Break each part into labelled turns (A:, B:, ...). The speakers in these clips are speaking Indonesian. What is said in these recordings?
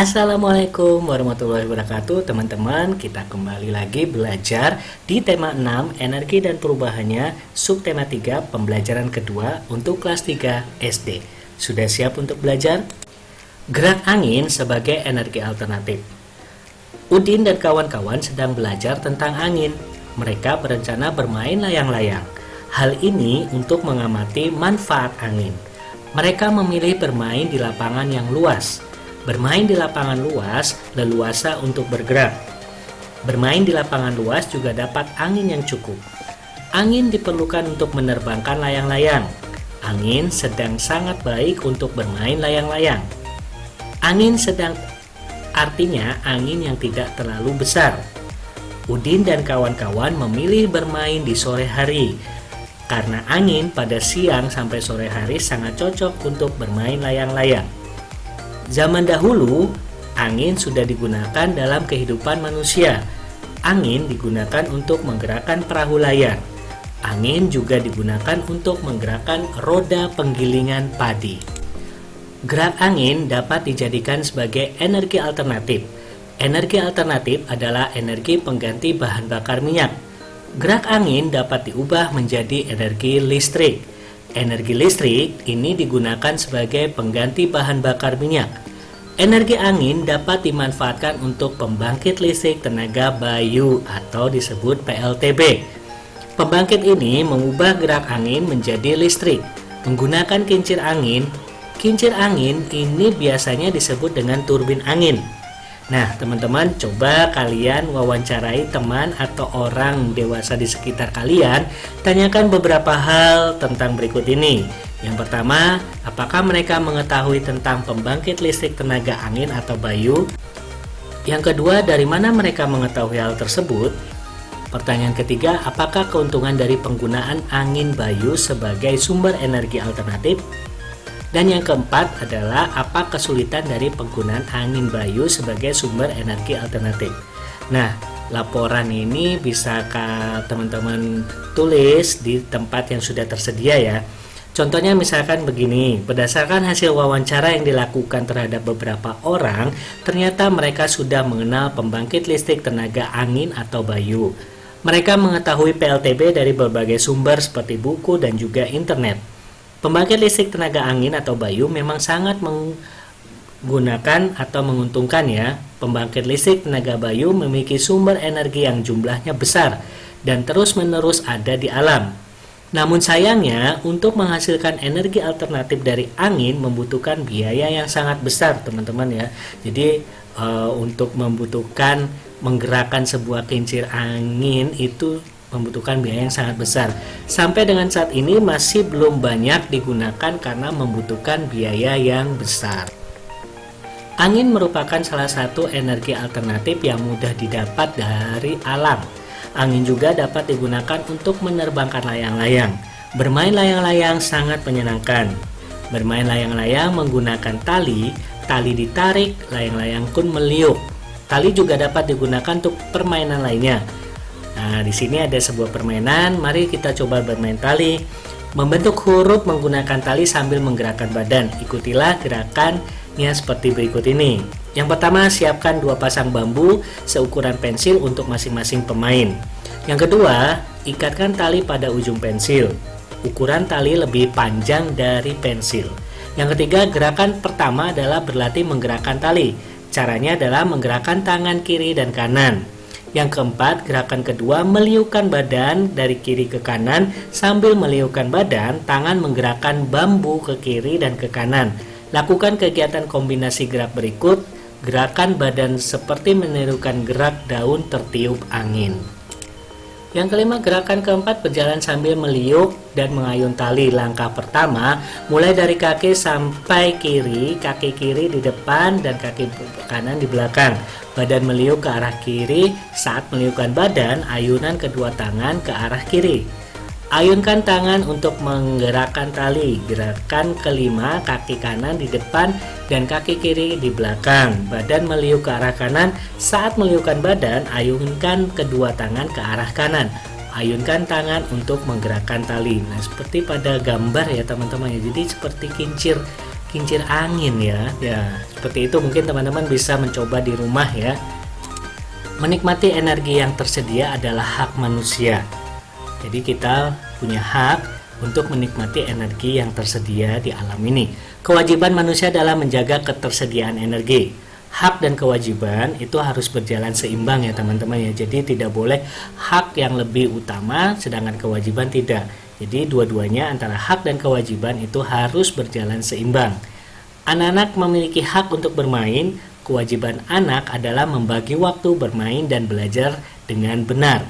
A: Assalamualaikum warahmatullahi wabarakatuh teman-teman. Kita kembali lagi belajar di tema 6 energi dan perubahannya, subtema 3 pembelajaran kedua untuk kelas 3 SD. Sudah siap untuk belajar? Gerak angin sebagai energi alternatif. Udin dan kawan-kawan sedang belajar tentang angin. Mereka berencana bermain layang-layang. Hal ini untuk mengamati manfaat angin. Mereka memilih bermain di lapangan yang luas. Bermain di lapangan luas, leluasa untuk bergerak. Bermain di lapangan luas juga dapat angin yang cukup. Angin diperlukan untuk menerbangkan layang-layang. Angin sedang sangat baik untuk bermain layang-layang. Angin sedang artinya angin yang tidak terlalu besar. Udin dan kawan-kawan memilih bermain di sore hari, karena angin pada siang sampai sore hari sangat cocok untuk bermain layang-layang. Zaman dahulu, angin sudah digunakan dalam kehidupan manusia. Angin digunakan untuk menggerakkan perahu layar. Angin juga digunakan untuk menggerakkan roda penggilingan padi. Gerak angin dapat dijadikan sebagai energi alternatif. Energi alternatif adalah energi pengganti bahan bakar minyak. Gerak angin dapat diubah menjadi energi listrik. Energi listrik ini digunakan sebagai pengganti bahan bakar minyak. Energi angin dapat dimanfaatkan untuk pembangkit listrik tenaga bayu atau disebut PLTB. Pembangkit ini mengubah gerak angin menjadi listrik menggunakan kincir angin. Kincir angin ini biasanya disebut dengan turbin angin. Nah, teman-teman, coba kalian wawancarai teman atau orang dewasa di sekitar kalian, tanyakan beberapa hal tentang berikut ini. Yang pertama, apakah mereka mengetahui tentang pembangkit listrik tenaga angin atau bayu? Yang kedua, dari mana mereka mengetahui hal tersebut? Pertanyaan ketiga, apakah keuntungan dari penggunaan angin bayu sebagai sumber energi alternatif? Dan yang keempat adalah apa kesulitan dari penggunaan angin bayu sebagai sumber energi alternatif. Nah, laporan ini bisa teman-teman tulis di tempat yang sudah tersedia ya. Contohnya misalkan begini, berdasarkan hasil wawancara yang dilakukan terhadap beberapa orang, ternyata mereka sudah mengenal pembangkit listrik tenaga angin atau bayu. Mereka mengetahui PLTB dari berbagai sumber seperti buku dan juga internet. Pembangkit listrik tenaga angin atau bayu memang sangat menggunakan atau menguntungkan ya. Pembangkit listrik tenaga bayu memiliki sumber energi yang jumlahnya besar dan terus-menerus ada di alam. Namun sayangnya, untuk menghasilkan energi alternatif dari angin membutuhkan biaya yang sangat besar, teman-teman ya. Jadi untuk membutuhkan menggerakkan sebuah kincir angin itu membutuhkan biaya yang sangat besar. Sampai dengan saat ini masih belum banyak digunakan karena membutuhkan biaya yang besar. Angin merupakan salah satu energi alternatif yang mudah didapat dari alam. Angin juga dapat digunakan untuk menerbangkan layang-layang. Bermain layang-layang sangat menyenangkan. Bermain layang-layang menggunakan tali ditarik, layang-layang pun meliuk. Tali juga dapat digunakan untuk permainan lainnya. Nah, di sini ada sebuah permainan. Mari kita coba bermain tali. Membentuk huruf menggunakan tali sambil menggerakkan badan. Ikutilah gerakannya seperti berikut ini. Yang pertama, siapkan 2 pasang bambu seukuran pensil untuk masing-masing pemain. Yang kedua, ikatkan tali pada ujung pensil. Ukuran tali lebih panjang dari pensil. Yang ketiga, gerakan pertama adalah berlatih menggerakkan tali. Caranya adalah menggerakkan tangan kiri dan kanan. Yang keempat, gerakan kedua meliukkan badan dari kiri ke kanan. Sambil meliukkan badan, tangan menggerakkan bambu ke kiri dan ke kanan. Lakukan kegiatan kombinasi gerak berikut. Gerakan badan seperti menirukan gerak daun tertiup angin. Yang kelima, gerakan keempat berjalan sambil meliuk dan mengayun tali. Langkah pertama, mulai dari kaki sampai kiri, kaki kiri di depan dan kaki kanan di belakang. Badan meliuk ke arah kiri. Saat meliukkan badan, ayunan kedua tangan ke arah kiri. Ayunkan tangan untuk menggerakkan tali. Gerakan kelima, kaki kanan di depan dan kaki kiri di belakang. Badan meliuk ke arah kanan. Saat meliukkan badan, ayunkan kedua tangan ke arah kanan. Ayunkan tangan untuk menggerakkan tali. Nah, seperti pada gambar ya teman-teman. Jadi seperti kincir kincir angin ya. Ya, seperti itu mungkin teman-teman bisa mencoba di rumah ya. Menikmati energi yang tersedia adalah hak manusia. Jadi kita punya hak untuk menikmati energi yang tersedia di alam ini. Kewajiban manusia adalah menjaga ketersediaan energi. Hak dan kewajiban itu harus berjalan seimbang ya teman-teman ya. Jadi tidak boleh hak yang lebih utama sedangkan kewajiban tidak. Jadi dua-duanya antara hak dan kewajiban itu harus berjalan seimbang. Anak-anak memiliki hak untuk bermain. Kewajiban anak adalah membagi waktu bermain dan belajar dengan benar.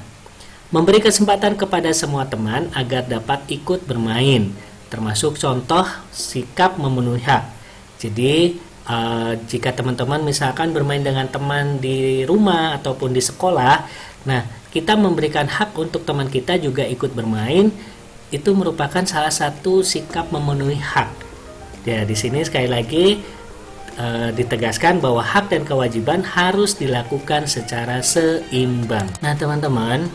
A: Memberi kesempatan kepada semua teman agar dapat ikut bermain, termasuk contoh sikap memenuhi hak. Jadi jika teman-teman misalkan bermain dengan teman di rumah ataupun di sekolah, nah kita memberikan hak untuk teman kita juga ikut bermain, itu merupakan salah satu sikap memenuhi hak. Ya, di sini sekali lagi ditegaskan bahwa hak dan kewajiban harus dilakukan secara seimbang. Nah, teman-teman,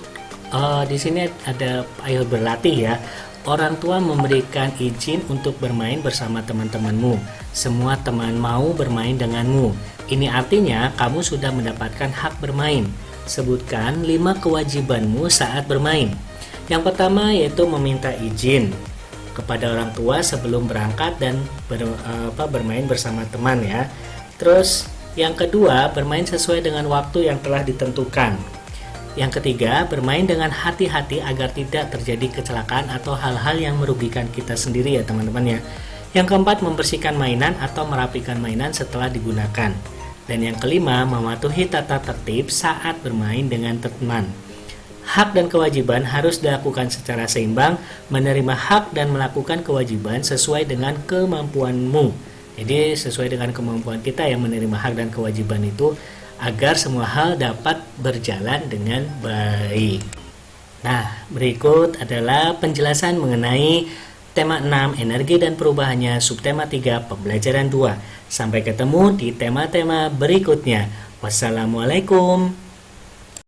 A: di sini ada ayo berlatih ya. Orang tua memberikan izin untuk bermain bersama teman-temanmu. Semua teman mau bermain denganmu. Ini artinya kamu sudah mendapatkan hak bermain. Sebutkan 5 kewajibanmu saat bermain. Yang pertama yaitu meminta izin kepada orang tua sebelum berangkat dan bermain bersama teman ya. Terus yang kedua, bermain sesuai dengan waktu yang telah ditentukan. Yang ketiga, bermain dengan hati-hati agar tidak terjadi kecelakaan atau hal-hal yang merugikan kita sendiri ya teman-teman ya. Yang keempat, membersihkan mainan atau merapikan mainan setelah digunakan. Dan yang kelima, mematuhi tata tertib saat bermain dengan teman. Hak dan kewajiban harus dilakukan secara seimbang, menerima hak dan melakukan kewajiban sesuai dengan kemampuanmu. Jadi sesuai dengan kemampuan kita yang menerima hak dan kewajiban itu agar semua hal dapat berjalan dengan baik. Nah, berikut adalah penjelasan mengenai tema 6 energi dan perubahannya, subtema 3 pembelajaran 2. Sampai ketemu di tema-tema berikutnya. Wassalamualaikum.